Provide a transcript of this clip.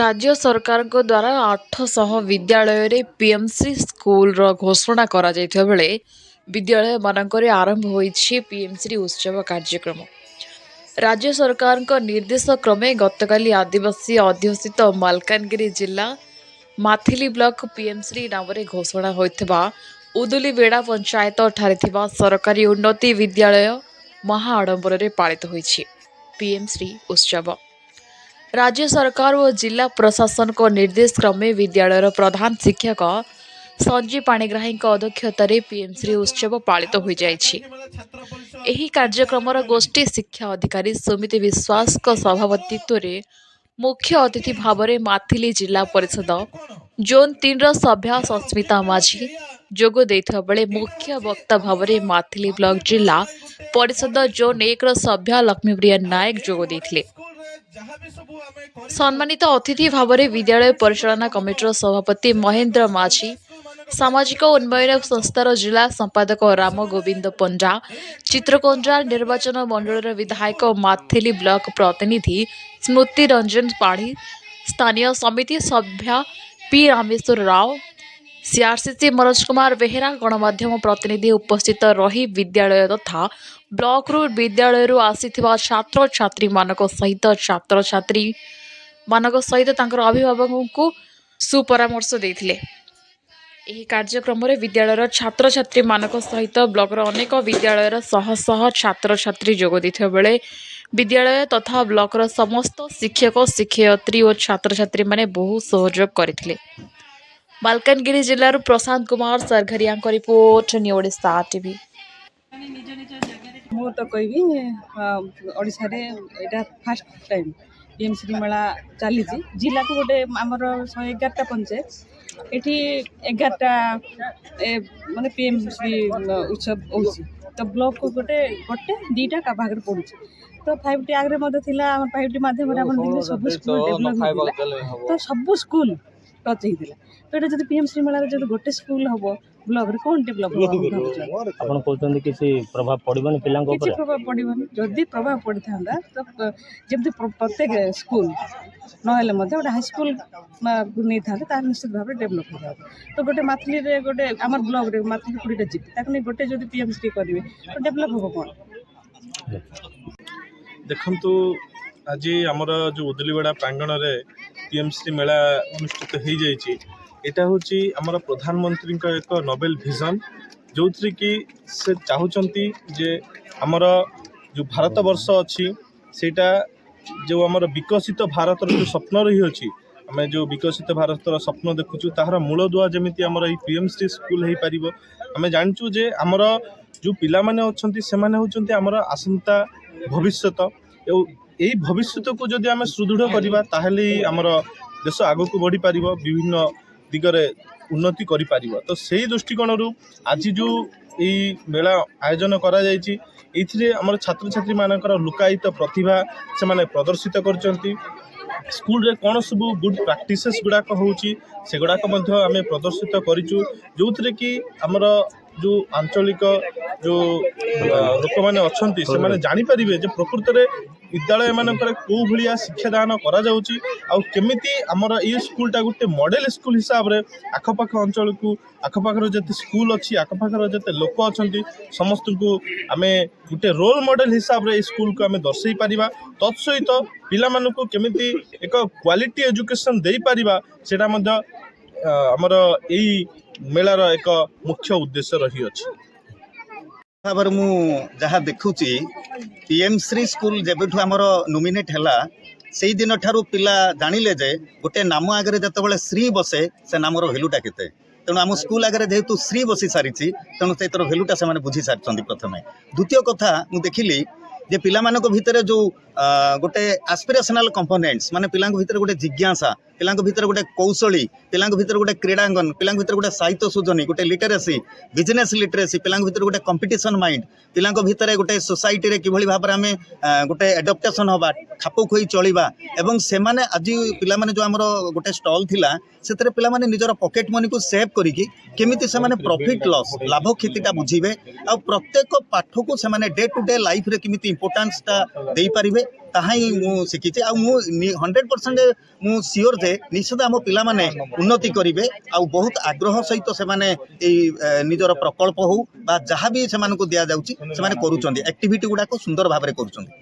राज्य सरकार द्वारा 800 विद्यालय रे पीएमसी स्कूल रो घोषणा करा जायथिबा बेले विद्यालय मानकरे आरंभ होईछि पीएमसी उत्सव कार्यक्रम। राज्य सरकार निर्देश क्रमे गतकाली आदिवासी अध्युषित मालकानगिरी जिला माथिली ब्लॉक पीएमसी नाम घोषणा होइथिबा उदुली बेड़ा पंचायत ठारे थिबा सरकारी उन्नति विद्यालय महाआडंबर रे पालित होईछि पीएमसी उत्सव। राज्य सरकार और जिला प्रशासन को निर्देश क्रमे विद्यालय प्रधान शिक्षक संजीव पाणिग्राही अध्यक्षतार पीएमसी उत्सव पालित हो जाइछि। एही कार्यक्रम गोष्ठी शिक्षा अधिकारी सुमित विश्वास सभापतित्व में मुख्य अतिथि भाव में माथिली जिला परिषद जोन 3 सभ्या सस्मिता माझी जोग देथिबा बेले मुख्य वक्ता भाव में माथिली ब्लॉक जिला परिषद जोन 1 सभ्या लक्ष्मीप्रिया नायक जोग देथिले। सम्मानित अतिथि भाव में विद्यालय परिचालना कमिटर सभापति महेंद्र माझी, सामाजिक उन्नयन संस्थार जिला संपादक राम गोविंद पंडा, चित्रकोंजा निर्वाचन मंडल विधायक माथिली ब्लॉक प्रतिनिधि स्मृति रंजन पाढ़ी, स्थानीय समिति सभ्य पी रामेश्वर राव, सीआरसीसी मनोज कुमार बेहेरा गणमाध्यम प्रतिनिधि उपस्थित रही विद्यालय तथा ब्लॉक रु विद्यालय आसीथिबा छात्र छात्री मानक सहित छात्र छात्री मानक सहित तांकर अभिभावकों को सुपरामर्श देथिले। एही कार्यक्रम रे विद्यालय छात्र छात्री मानक सहित ब्लॉक अनेक विद्यालय शह शह छात्र छात्री जोग देथिबा बेले विद्यालय तथा ब्लॉक समस्त शिक्षक शिक्षयित्री और छात्र छात्री माने बहु सहयोग करथिले। मालकानगिरी जिल्लार Prashant Kumar Sarghariya report new Odisha TV. मु तो कहबी ओडिशा रे एटा फर्स्ट टाइम पीएमसी मेला चली जिला को गोटे आमर 111टा पंचायत एठी 11टा माने पीएमसी उत्सव होची तो ब्लॉक को गोटे गोटे दीटा का भाग पड़ुछ तो 5टी आगरे मते थिला 5टी माध्यम रे अपन दिल्ली सब स्कूल डेवलप तो सब स्कूल टच होइतिला तो एटा जदी पीएमसी मेला रे जदी गोटे स्कूल हबो ब्लॉक रे कोन डेवलप हो आपण कहते किसी प्रभाव पड़बनी पिलांक ऊपर किसी प्रभाव पड़बनी जदी प्रभाव पड़ी थांदा तो जेमति प्रत्येक स्कूल नहेले मध्ये गोटे हाई स्कूल नहीं था तार निश्चित भाव डेवलप हो तो गोटे माथली रे गोटे हमर ब्लॉक रे माथली कुड़ीटा जीत ताकने गोटे जदी पीएमसी करिवे तो डेवलप हो कोन देखंतु आज हमर जो उदलीबेड़ा प्रांगण रे पीएमसी मेला अनुष्ठित हो जाइए यहाँ हूँ आमर प्रधानमंत्री एक नोबेल विजन जो थी कि से चाहते जे आमर जो भारत वर्ष अच्छी सेटा जो आमर विकसित भारत जो स्वप्न रही अच्छी आम जो विकसित भारत स्वप्न देखुचु तार मूलदुआ जमी आमर ये पीएमसी स्कूल हो पार आम जानचु जे आमर जो पिला माने अच्छी से होचंती आमर आसंता भविष्यत यही भविष्यत को जदि आम सुदृढ़ करवा ताहले आमर देश आग को बढ़ी पार विभिन्न दिगरे उन्नति करि पारिबो तो सही दृष्टिकोण रु आज जो यही मेला आयोजन करा जायछि एथिरे हमर छात्र छात्री मानकर लुकायित प्रतिभा से माने प्रदर्शित करचंती स्कूल रे कोन सब गुड प्रैक्टिसेस गुडाक होउछि से गुडाक मध्ये आमे प्रदर्शित करिचु जोथरे कि हमर जो आंचलिक जो लोक मैंने अच्छी से मैंने जापर जे प्रकृत में विद्यालय मानकर कौ भाया शिक्षादान करमिति आमर ये स्कूलटा गोटे मॉडल स्कूल हिसाब से आखपाख अंचल को आखपाखर जिते स्कूल अच्छी आखपाखर जिते लोक अच्छा समस्त को आम गोटे रोल मॉडल हिसाब से स्कूल को आम दर्शई पारिबा तत्सहित पिला मानकु केमिति एक क्वालिटी एजुकेशन दे पारिबा सेटा मध्ये आमर यही मेलार एक मुख्य उद्देश्य रही अछि। भाव मु जहाँ देखुची पीएमसी स्कूल जेबेठु आमर नोमिनेट हैला से दिन ठारू पिला जानिले जे गोटे नाम आगे जिते श्री बसे से नामर भैल्यूटा केते तेणु आम स्कूल आगे जेहेतु श्री बसी सारी तेणु से भैल्यूटा से बुझी सारी प्रथमे द्वितीय कथा मु देखिली जे पिला मानक भितर जो गोटे एस्पिरेशनल कंपोनेंट्स माने पिलांक भितर गोटे जिज्ञासा पिलांक भितर गोटे कौशली पिलांक भितर गोटे क्रीड़ांगन पिलांक भितर गोटे साहित्य सुजनी गोटे लिटरेसी बिजनेस लिटरेसी पिलांक भितर गोटे कंपिटिशन माइंड पिलांक भितर गोटे सोसाइटी रे किभली भाव में गोटे एडप्टेशन हवा खाप खोई चलिबा एवं सेमाने आज पिला माने जो हमर गोटे स्टॉल थिला सेतरे पिला माने निजर पॉकेट मनी को सेव करिकि केमिति सेमाने प्रॉफिट लॉस लाभ क्षतिटा बुझीबे आ प्रत्येक पाठ को सेमाने डे टू डे लाइफ रे केमिति ଇମ୍ପୋର୍ଟାନ୍ସଟା ଦେଇପାରିବେ ତାହା ହିଁ ମୁଁ ଶିଖିଛି। ଆଉ ମୁଁ 100% ମୁଁ ସିଓର ଯେ ନିଶ୍ଚିତ ଆମ ପିଲାମାନେ ଉନ୍ନତି କରିବେ ଆଉ ବହୁତ ଆଗ୍ରହ ସହିତ ସେମାନେ ଏଇ ନିଜର ପ୍ରକଳ୍ପ ହଉ ବା ଯାହା ବି ସେମାନଙ୍କୁ ଦିଆଯାଉଛି ସେମାନେ କରୁଛନ୍ତି, ଆକ୍ଟିଭିଟି ଗୁଡ଼ାକ ସୁନ୍ଦର ଭାବରେ କରୁଛନ୍ତି।